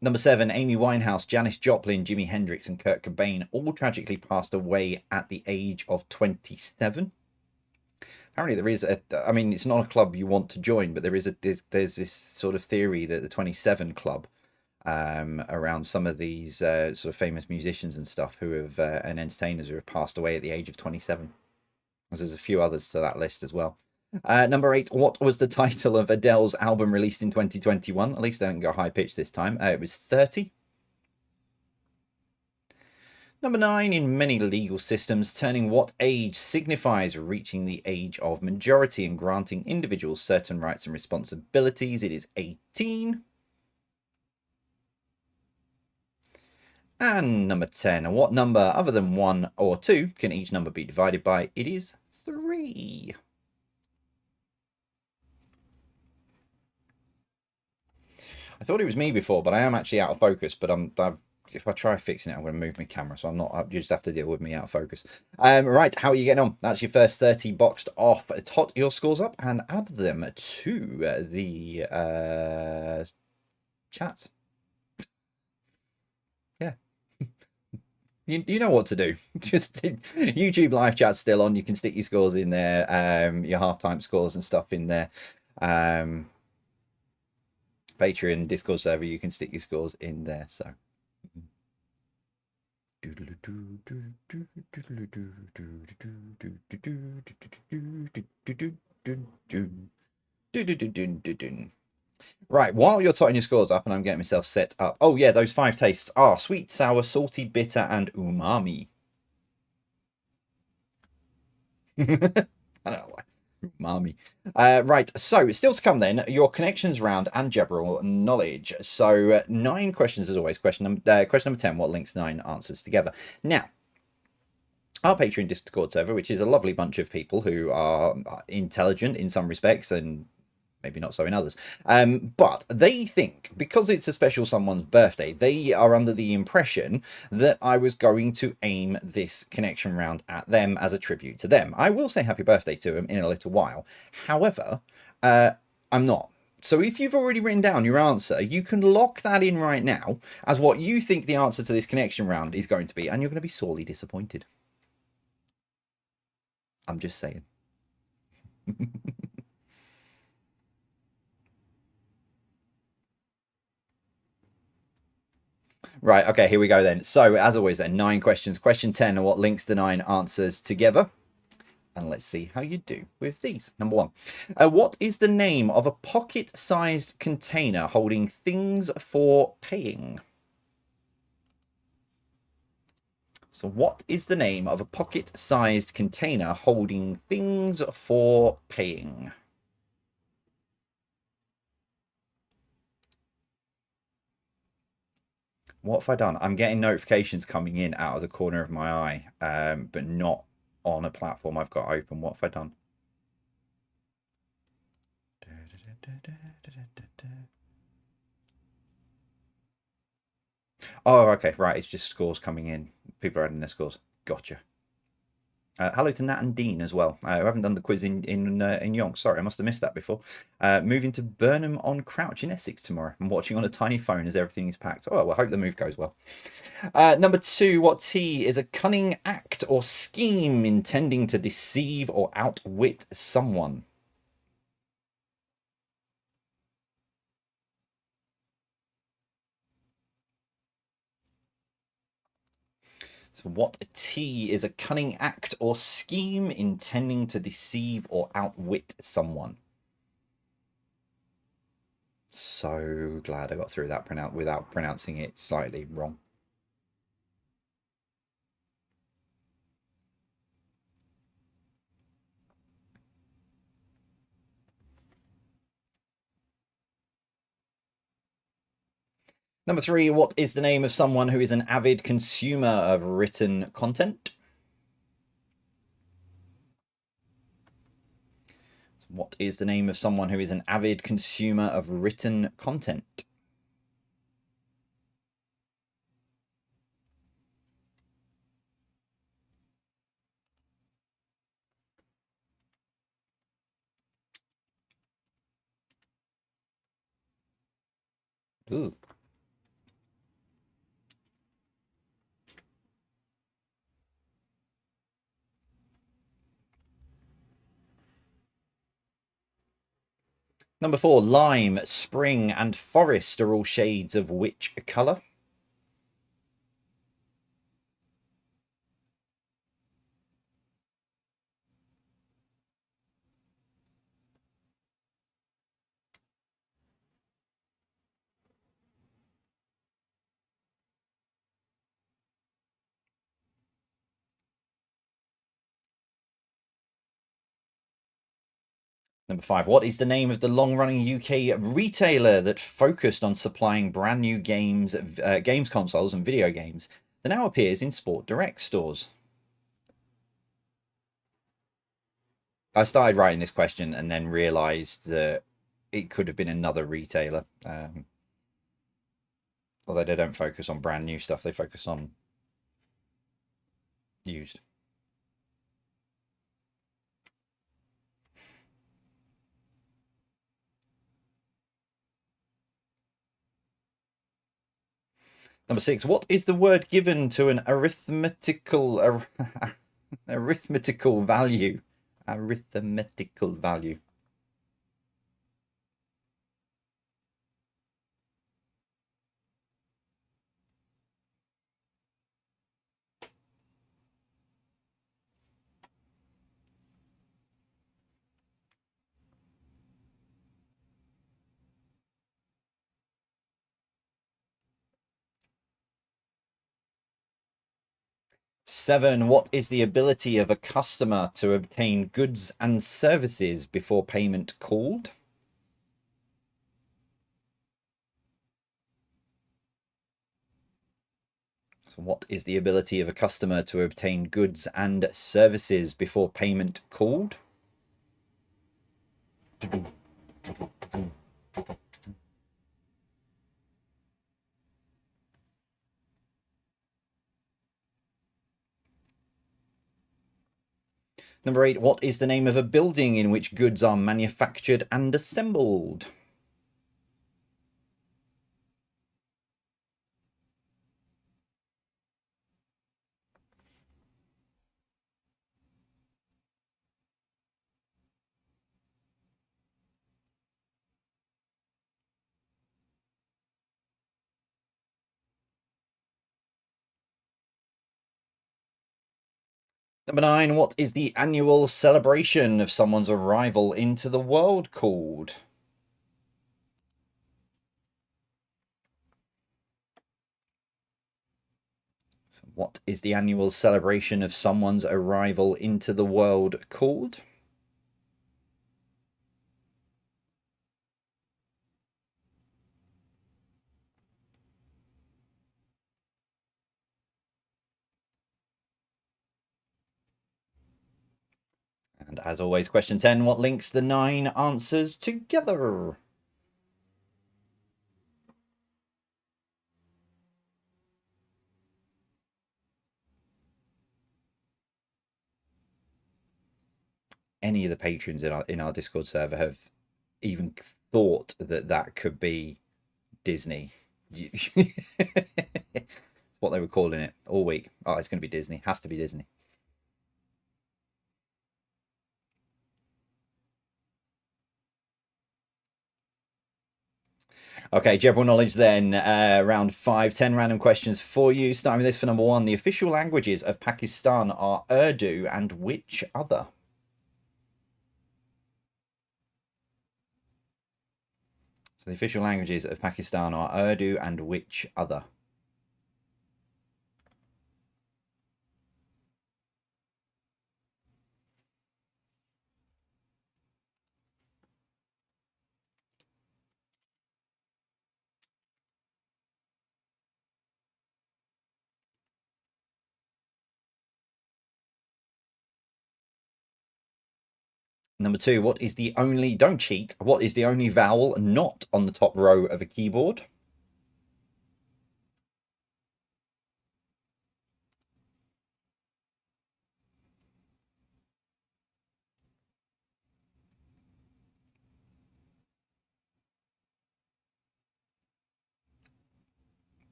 Number 7, Amy Winehouse, Janis Joplin, Jimi Hendrix, and Kurt Cobain all tragically passed away at the age of 27. Apparently there is I mean, it's not a club you want to join, but there's this sort of theory that the 27 Club, around some of these sort of famous musicians and stuff who have and entertainers who have passed away at the age of 27. There's a few others to that list as well. Number 8, what was the title of Adele's album released in 2021? At least I didn't go high pitch this time. It was 30. Number 9, in many legal systems, turning what age signifies reaching the age of majority and granting individuals certain rights and responsibilities. It is 18. And number 10, what number other than 1 or 2 can each number be divided by? It is 3. I thought it was me before, but I am actually out of focus. But if I try fixing it, I'm going to move my camera, so I'm not. You just have to deal with me out of focus. Right, how are you getting on? That's your first 30 boxed off. Tot your scores up and add them to the chat. Yeah, you know what to do. Just YouTube live chat's still on. You can stick your scores in there, your halftime scores and stuff in there. Patreon, Discord server, you can stick your scores in there. So. Right, while you're totting your scores up and I'm getting myself set up. Oh yeah, those 5 tastes are sweet, sour, salty, bitter, and umami. I don't know why. Umami. Right, so still to come then, your connections round and general knowledge. So 9 questions as always. Question number 10, what links 9 answers together? Now, our Patreon Discord server, which is a lovely bunch of people who are intelligent in some respects and maybe not so in others. But they think, because it's a special someone's birthday, they are under the impression that I was going to aim this connection round at them as a tribute to them. I will say happy birthday to them in a little while. However, I'm not. So if you've already written down your answer, you can lock that in right now as what you think the answer to this connection round is going to be, and you're going to be sorely disappointed. I'm just saying. Right, okay, here we go then. So, as always then, 9 questions. Question 10, what links the 9 answers together? And let's see how you do with these. Number 1. What is the name of a pocket-sized container holding things for paying? So what is the name of a pocket-sized container holding things for paying? What have I done? I'm getting notifications coming in out of the corner of my eye, but not on a platform I've got open. What have I done? Oh, okay, right. It's just scores coming in. People are adding their scores. Gotcha. Hello to Nat and Dean as well. I haven't done the quiz in Yonk. Sorry, I must have missed that before. Moving to Burnham on Crouch in Essex tomorrow. I'm watching on a tiny phone as everything is packed. Oh, well, I hope the move goes well. Number 2, what T is a cunning act or scheme intending to deceive or outwit someone? So what T is a cunning act or scheme intending to deceive or outwit someone? So glad I got through that without pronouncing it slightly wrong. Number 3, what is the name of someone who is an avid consumer of written content? What is the name of someone who is an avid consumer of written content? Ooh. Number 4, lime, spring, and forest are all shades of which colour? Number 5, what is the name of the long-running UK retailer that focused on supplying brand new games consoles and video games that now appears in Sport Direct stores? I started writing this question and then realised that it could have been another retailer. Although they don't focus on brand new stuff, they focus on used. Number 6, what is the word given to an arithmetical value? Arithmetical value. Seven, what is the ability of a customer to obtain goods and services before payment called? So what is the ability of a customer to obtain goods and services before payment called? Number 8, what is the name of a building in which goods are manufactured and assembled? Number 9, what is the annual celebration of someone's arrival into the world called? So what is the annual celebration of someone's arrival into the world called? And as always, question 10, what links the 9 answers together? any of the patrons in our Discord server have even thought that that could be Disney. What they were calling it all week. Oh, it's going to be Disney. Has to be Disney. Okay, general knowledge then. Round 5, 10 random questions for you. Starting with this for number 1. The official languages of Pakistan are Urdu and which other? So the official languages of Pakistan are Urdu and which other? Number 2, what is the only, don't cheat, what is the only vowel not on the top row of a keyboard?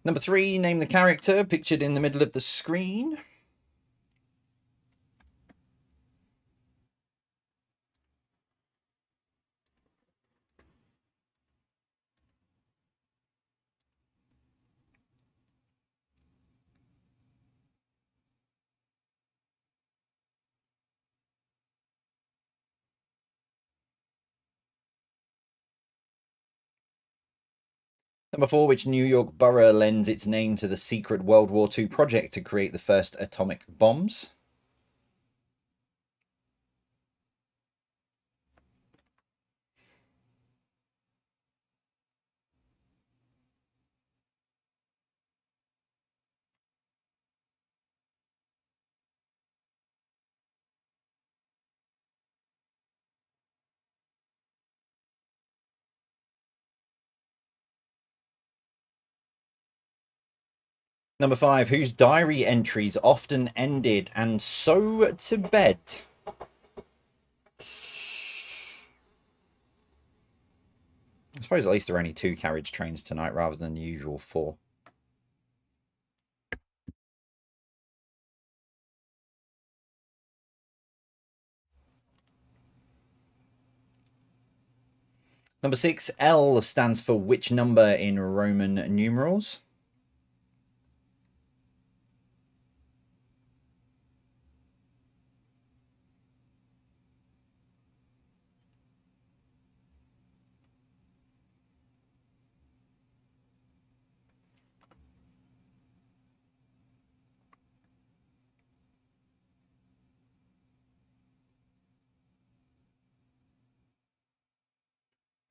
Number 3, name the character pictured in the middle of the screen. Number 4, which New York borough lends its name to the secret World War II project to create the first atomic bombs? Number 5, whose diary entries often ended, and so to bed? I suppose at least there are only 2 carriage trains tonight rather than the usual 4. Number 6, L stands for which number in Roman numerals?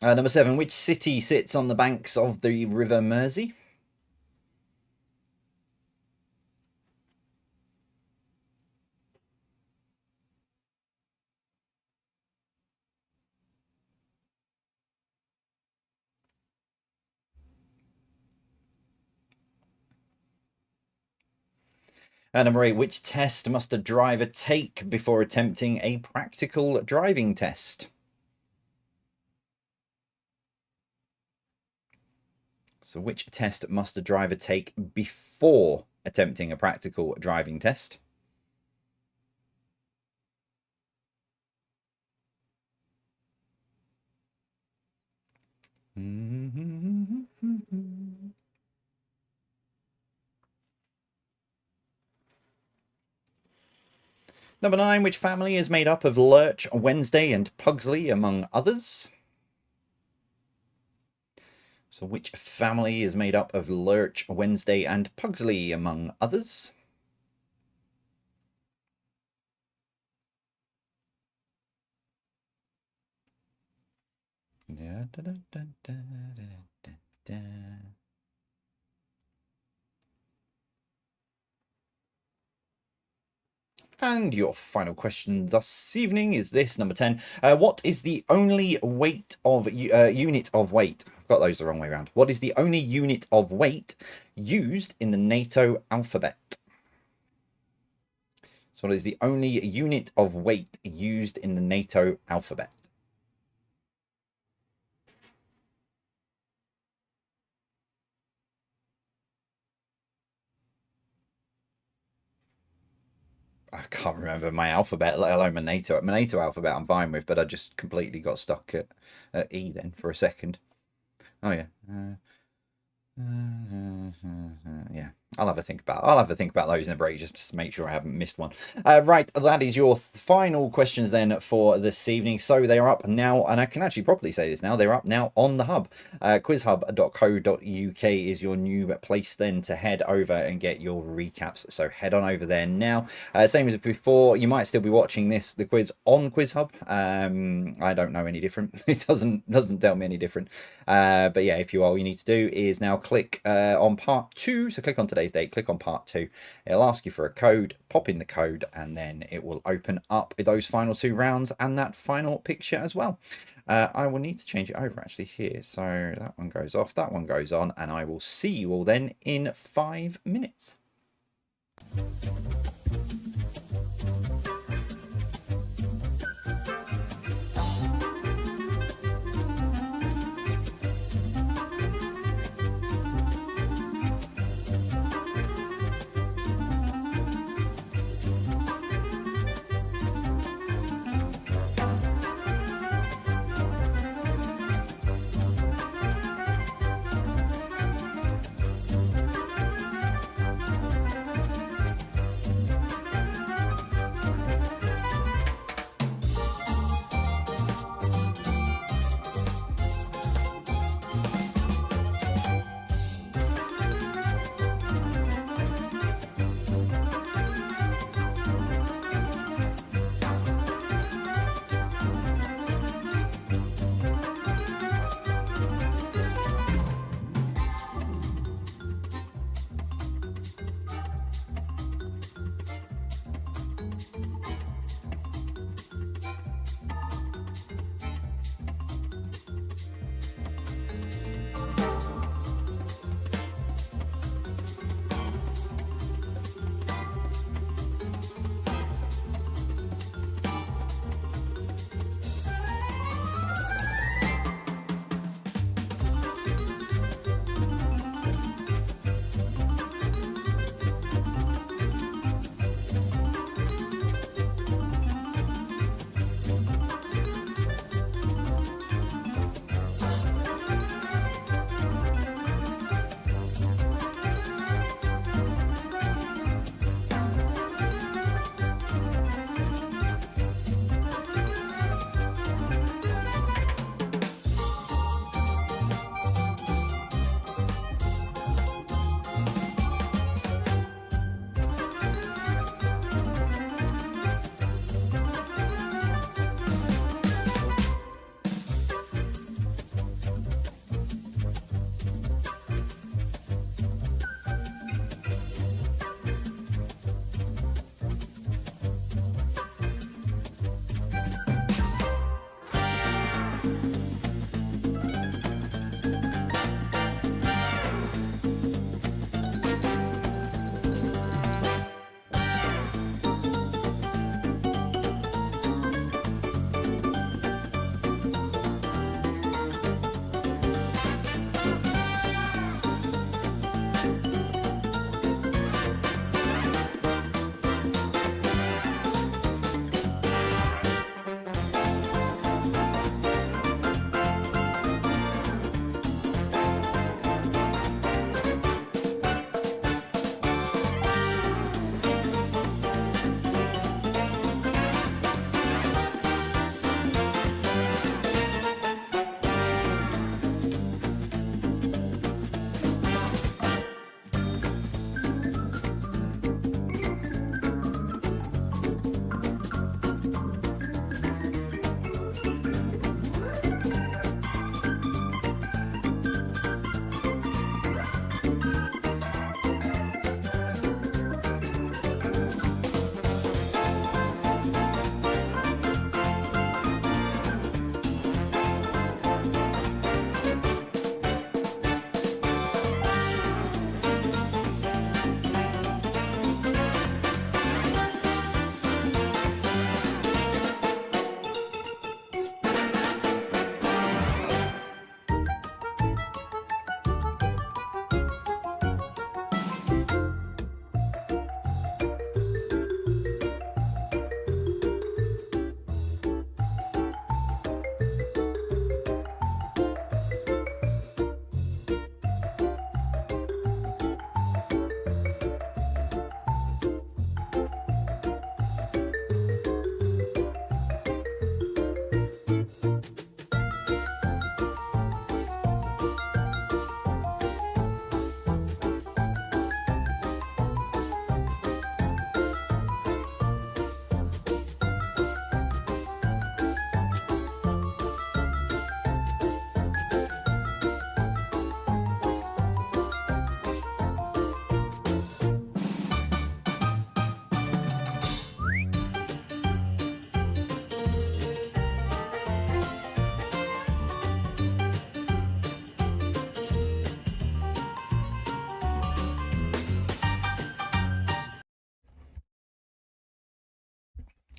Number 7, which city sits on the banks of the River Mersey? Number 8, which test must a driver take before attempting a practical driving test? So which test must a driver take before attempting a practical driving test? Number 9, which family is made up of Lurch, Wednesday, and Pugsley, among others? So which family is made up of Lurch, Wednesday, and Pugsley, among others? And your final question this evening is this, number 10. What is the only unit of weight? I've got those the wrong way around. What is the only unit of weight used in the NATO alphabet? So what is the only unit of weight used in the NATO alphabet? I can't remember my alphabet, let alone my NATO. My NATO alphabet I'm fine with, but I just completely got stuck at E then for a second. Oh yeah. Yeah, I'll have a think about those in a break just to make sure I haven't missed one. Right, that is your final questions then for this evening. So they are up now, and I can actually properly say this now, they're up now on the hub. Quizhub.co.uk is your new place then to head over and get your recaps. So head on over there now. Same as before, you might still be watching the quiz on QuizHub. I don't know any different. It doesn't tell me any different. But yeah, if you are, all you need to do is now click on part 2. So click on today's date, click on part 2. It'll ask you for a code, pop in the code, and then it will open up those final 2 rounds and that final picture as well. I will need to change it over actually here. So that one goes off, that one goes on, and I will see you all then in 5 minutes.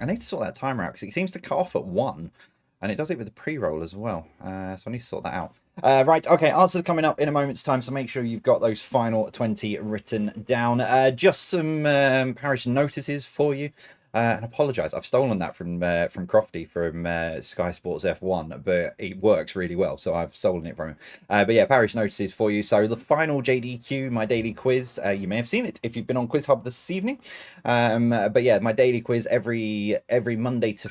I need to sort that timer out because it seems to cut off at 1, and it does it with the pre-roll as well. So I need to sort that out. Right, okay, answers coming up in a moment's time, so make sure you've got those final 20 written down. Just some parish notices for you. And apologise, I've stolen that from Crofty from Sky Sports F1, but it works really well, so I've stolen it from him. But yeah, parish notices for you. So the final JDQ, my daily quiz, you may have seen it if you've been on Quiz Hub this evening. But yeah, my daily quiz every Monday to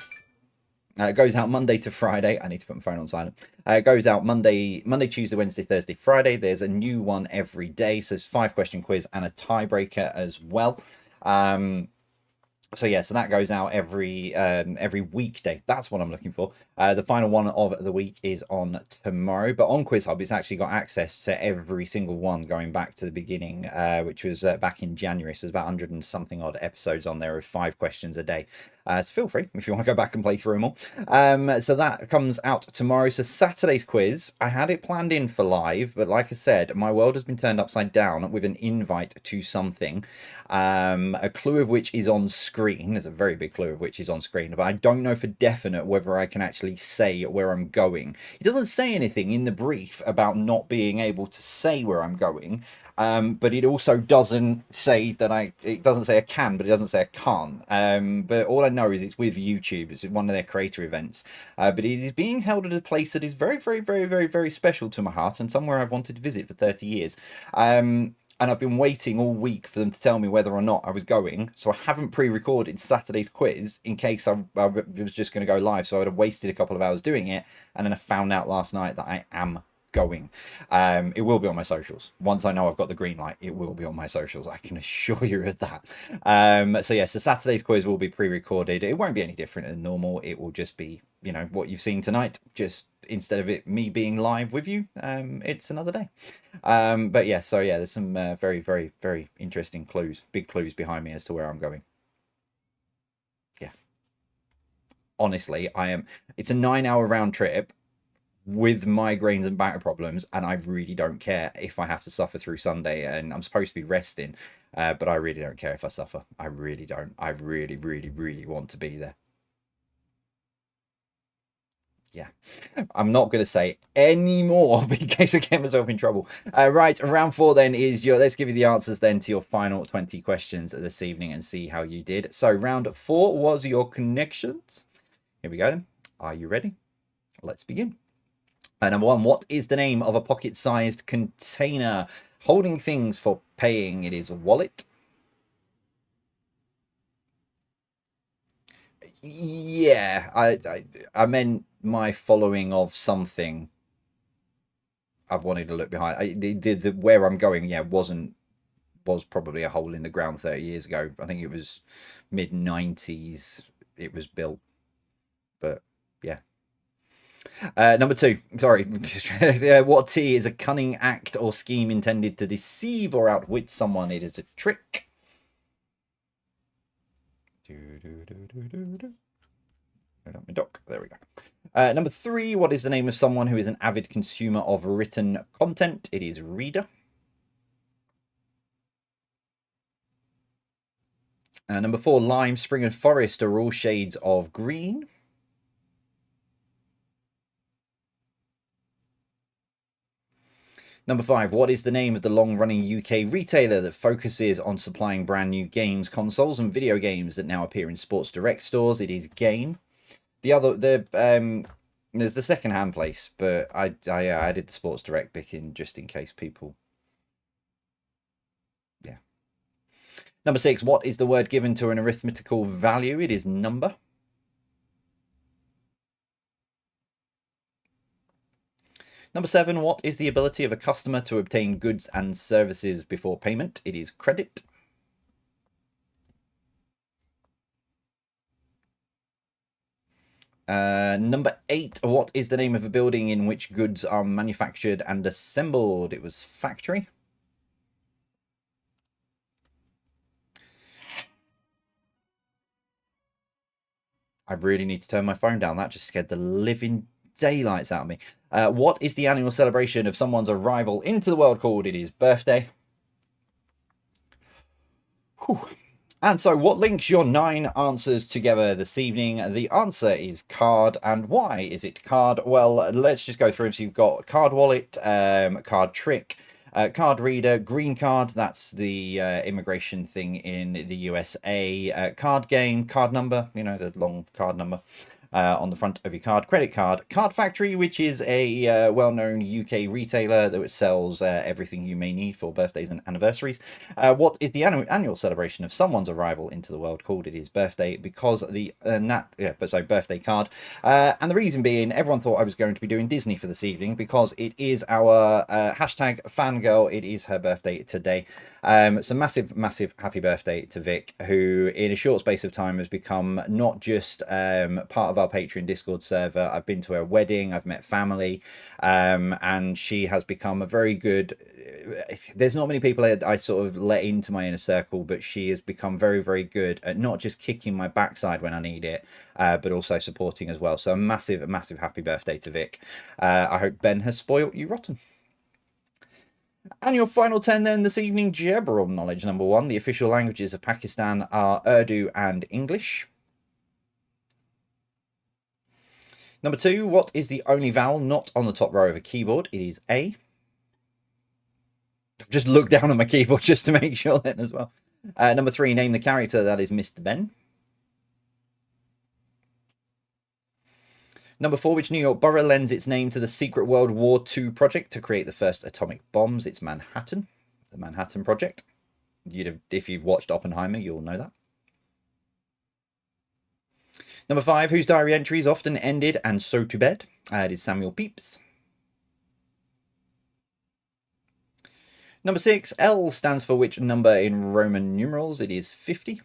it goes out Monday to Friday. I need to put my phone on silent. It goes out Monday, Tuesday, Wednesday, Thursday, Friday. There's a new one every day. So it's 5-question quiz and a tiebreaker as well. So yeah, so that goes out every weekday. That's what I'm looking for. The final one of the week is on tomorrow, but on Quiz Hub, it's actually got access to every single one going back to the beginning, which was back in January. So there's about 100 and something odd episodes on there of 5 questions a day. So feel free if you want to go back and play through them all. So that comes out tomorrow. So Saturday's quiz, I had it planned in for live, but like I said, my world has been turned upside down with an invite to something. A clue of which is on screen. There's a very big clue of which is on screen, but I don't know for definite whether I can actually say where I'm going. It doesn't say anything in the brief about not being able to say where I'm going, but it also doesn't say that it doesn't say I can, but it doesn't say I can't. But all I know is it's with YouTube. It's one of their creator events, but it is being held at a place that is very, very, very, very, very special to my heart and somewhere I've wanted to visit for 30 years. And I've been waiting all week for them to tell me whether or not I was going. So I haven't pre-recorded Saturday's quiz in case I was just going to go live. So I would have wasted a couple of hours doing it. And then I found out last night that I am going. It will be on my socials. Once I know I've got the green light, it will be on my socials. I can assure you of that. So yeah, so Saturday's quiz will be pre-recorded. It won't be any different than normal. It will just be, you know, what you've seen tonight. Just instead of it me being live with you, it's another day. But yeah, so yeah, there's some very, very, very interesting clues, big clues behind me as to where I'm going. Yeah. Honestly, it's a 9-hour round trip with migraines and back problems, and I really don't care if I have to suffer through Sunday, and I'm supposed to be resting, but I really don't care if I suffer. I really don't. I really, really, really want to be there. Yeah, I'm not going to say any more in case I get myself in trouble. Right, round 4 then is let's give you the answers then to your final 20 questions this evening and see how you did. So round 4 was your connections. Here we go then. Are you ready? Let's begin. Number 1, what is the name of a pocket-sized container holding things for paying? It is a wallet. Yeah, I meant my following of something. I've wanted to look behind. The where I'm going, yeah, was probably a hole in the ground 30 years ago. I think it was mid-90s it was built. But yeah. Number 2, sorry. What T is a cunning act or scheme intended to deceive or outwit someone? It is a trick. Up my dock. There we go. Number 3, what is the name of someone who is an avid consumer of written content? It is reader. Number 4, lime, spring, and forest are all shades of green. Number 5, what is the name of the long-running UK retailer that focuses on supplying brand new games, consoles, and video games that now appear in Sports Direct stores? It is Game. There's the second-hand place, but I added the Sports Direct bit in just in case people. Yeah. Number 6, what is the word given to an arithmetical value? It is number. Number 7, what is the ability of a customer to obtain goods and services before payment? It is credit. Number 8, what is the name of a building in which goods are manufactured and assembled? It was factory. I really need to turn my phone down. That just scared the living daylights out of me. What is the annual celebration of someone's arrival into the world called? It is birthday. Whew. And so, what links your 9 answers together this evening? The answer is card. And why is it card? Well, let's just go through. So, you've got card wallet, card trick, card reader, green card. That's the immigration thing in the USA. Card game, card number, you know, the long card number. On the front of your card, credit card, Card Factory, which is a well-known UK retailer that sells everything you may need for birthdays and anniversaries. What is the annual celebration of someone's arrival into the world called? It is birthday, because the birthday card. And the reason being, everyone thought I was going to be doing Disney for this evening because it is our hashtag fangirl. It is her birthday today. So massive happy birthday to Vic, who in a short space of time has become not just part of our Patreon Discord server. I've been to her wedding, I've met family, and she has become a very good... There's not many people I sort of let into my inner circle, but she has become very good at not just kicking my backside when I need it, but also supporting as well. So a massive happy birthday to Vic. I hope Ben has spoilt you rotten. And your final 10 then this evening, general knowledge number 1. The official languages of Pakistan are Urdu and English. Number 2, what is the only vowel not on the top row of a keyboard? It is A. I've just looked down on my keyboard just to make sure then as well. Number 3, name the character that is Mr. Ben. Number 4, which New York borough lends its name to the secret World War II project to create the first atomic bombs? It's Manhattan, the Manhattan Project. If you've watched Oppenheimer, you'll know that. Number 5, whose diary entries often ended "and so to bed"? It is Samuel Pepys. Number 6, L stands for which number in Roman numerals? It is 50.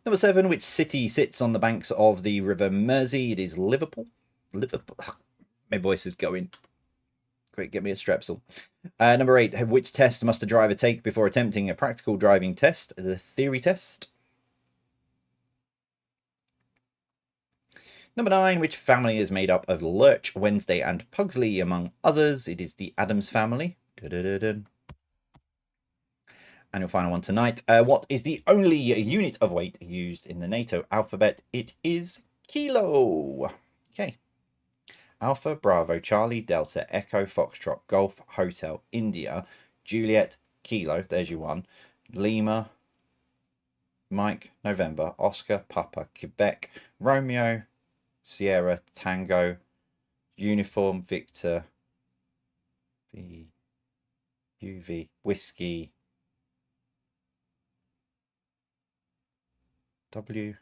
Number 7, which city sits on the banks of the River Mersey? It is Liverpool. My voice is going. Quick, get me a Strepsil. Number 8, which test must a driver take before attempting a practical driving test? The theory test. Number 9, which family is made up of Lurch, Wednesday, and Pugsley, among others? It is the Addams family. And your final one tonight. What is the only unit of weight used in the NATO alphabet? It is kilo. Okay. Alpha, Bravo, Charlie, Delta, Echo, Foxtrot, Golf, Hotel, India, Juliet, Kilo. There's your one. Lima, Mike, November, Oscar, Papa, Quebec, Romeo, Sierra, Tango, Uniform, Victor, V, UV, Whiskey, W,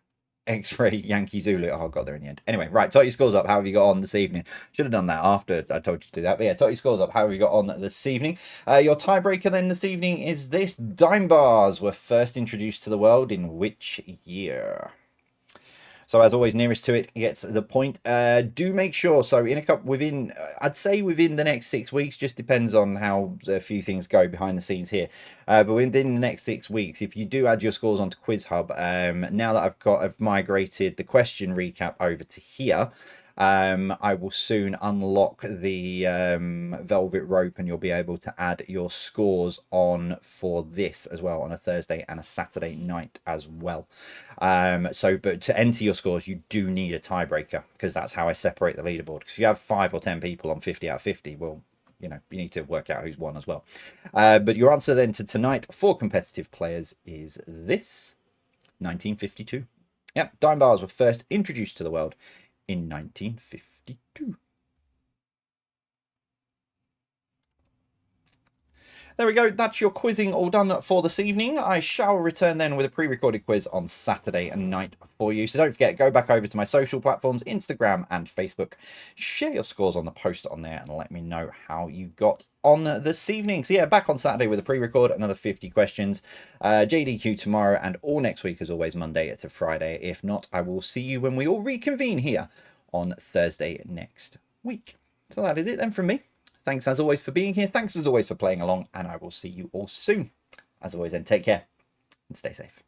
X-ray, Yankee, Zulu. Oh, I got there in the end. Anyway, right, tot your scores up. How have you got on this evening? Should have done that after I told you to do that. But yeah, tot your scores up. How have you got on this evening? Your tiebreaker then this evening is this. Dime bars were first introduced to the world in which year? So as always, nearest to it gets the point. Do make sure, so in a couple, within, I'd say within the next 6 weeks, just depends on how a few things go behind the scenes here. But within the next 6 weeks, if you do add your scores onto Quiz Hub, now that I've migrated the question recap over to here, I will soon unlock the velvet rope, and you'll be able to add your scores on for this as well on a Thursday and a Saturday night as well. But to enter your scores, you do need a tiebreaker, because that's how I separate the leaderboard. Because if you have 5 or 10 people on 50 out of 50, well, you know, you need to work out who's won as well. But your answer then to tonight for competitive players is this: 1952. Yep, dime bars were first introduced to the world in 1952. There we go. That's your quizzing all done for this evening. I shall return then with a pre-recorded quiz on Saturday night for you. So don't forget, go back over to my social platforms, Instagram and Facebook. Share your scores on the post on there and let me know how you got on this evening. So yeah, back on Saturday with a pre-record, another 50 questions. JDQ tomorrow, and all next week as always, Monday to Friday. If not, I will see you when we all reconvene here on Thursday next week. So that is it then from me. Thanks as always for being here. Thanks as always for playing along, and I will see you all soon. As always then, take care and stay safe.